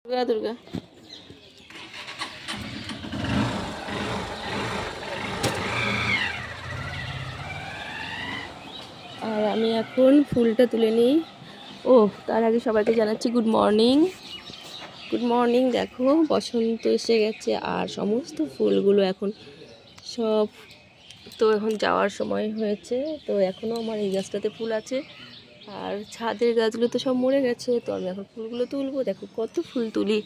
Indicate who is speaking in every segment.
Speaker 1: দুর্গা দুর্গা। আর আমি এখন ফুলটা তুলে নিই। ও তার আগে সবাইকে জানাচ্ছি গুড মর্নিং। Good morning. দেখো বসন্ত এসে গেছে আর সমস্ত ফুলগুলো এখন সব তো এখন যাওয়ার সময় হয়েছে। তো এখনও আমার এই গাছটাতে ফুল আছে আর ছাদের গাছগুলো তো সব মরে গেছে। তো আমি এখন ফুলগুলো তুলবো। দেখো কত ফুল তুলি।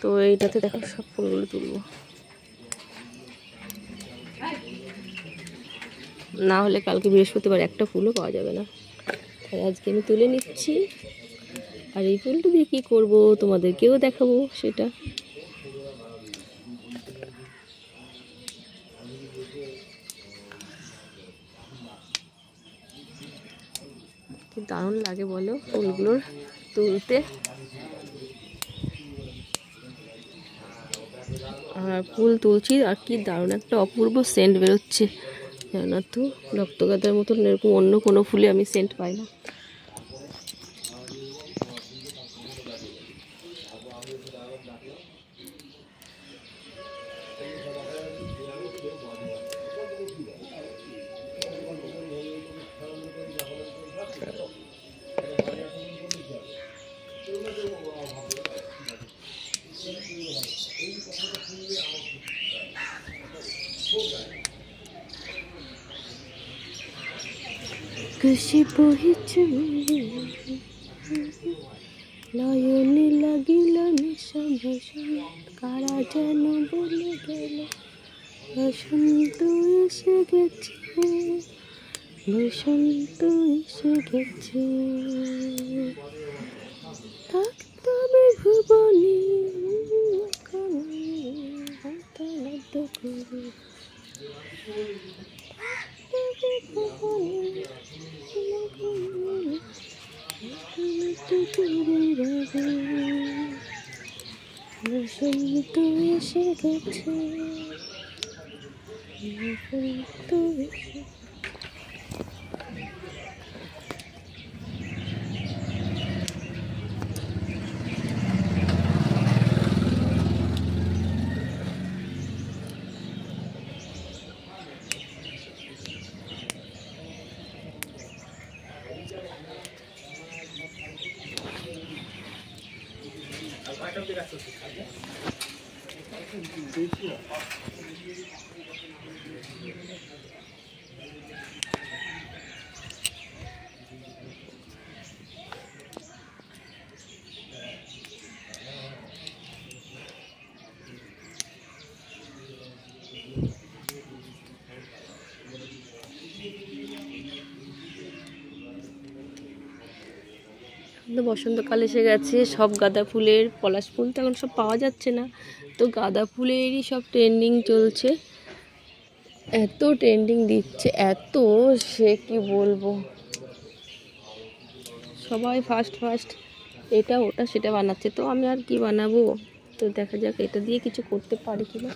Speaker 1: তো এইটাতে দেখো সব ফুলগুলো তুলবো, না হলে কালকে বৃহস্পতিবার একটা ফুলও পাওয়া যাবে না। তাই আজকে আমি তুলে নিচ্ছি। আর এই ফুলটা দিয়ে কী করবো তোমাদেরকেও দেখাবো সেটা। কি দারুণ লাগে বলো ফুলগুলোর তুলতে। আর ফুল তুলছি আর কি দারুণ একটা অপূর্ব সেন্ট বেরোচ্ছে, জানো তো রক্তগাঁদার মতন এরকম অন্য কোনো ফুলে আমি সেন্ট পাই না। খুশি বহিছে নয়নে লাগিল নেশা ভীষণ, কারা যেন বলে গেল বসন্ত এসে গেছে, বসন্ত এসে গেছে। তবে ভুবনে বসন্ত এসে গেছে, বসন্ত এসে। বসন্তকাল এসে গেছে, সব গাঁদা ফুলের, পলাশ ফুল তো এখন সব পাওয়া যাচ্ছে না, তো গাঁদা ফুলেরই সব ট্রেন্ডিং চলছে। এত ট্রেন্ডিং দিচ্ছে, এত সে কি বলবো, সবাই ফার্স্ট ফার্স্ট এটা ওটা সেটা বানাচ্ছে। তো আমি আর কি বানাবো, তো দেখা যাক এটা দিয়ে কিছু করতে পারি কিনা।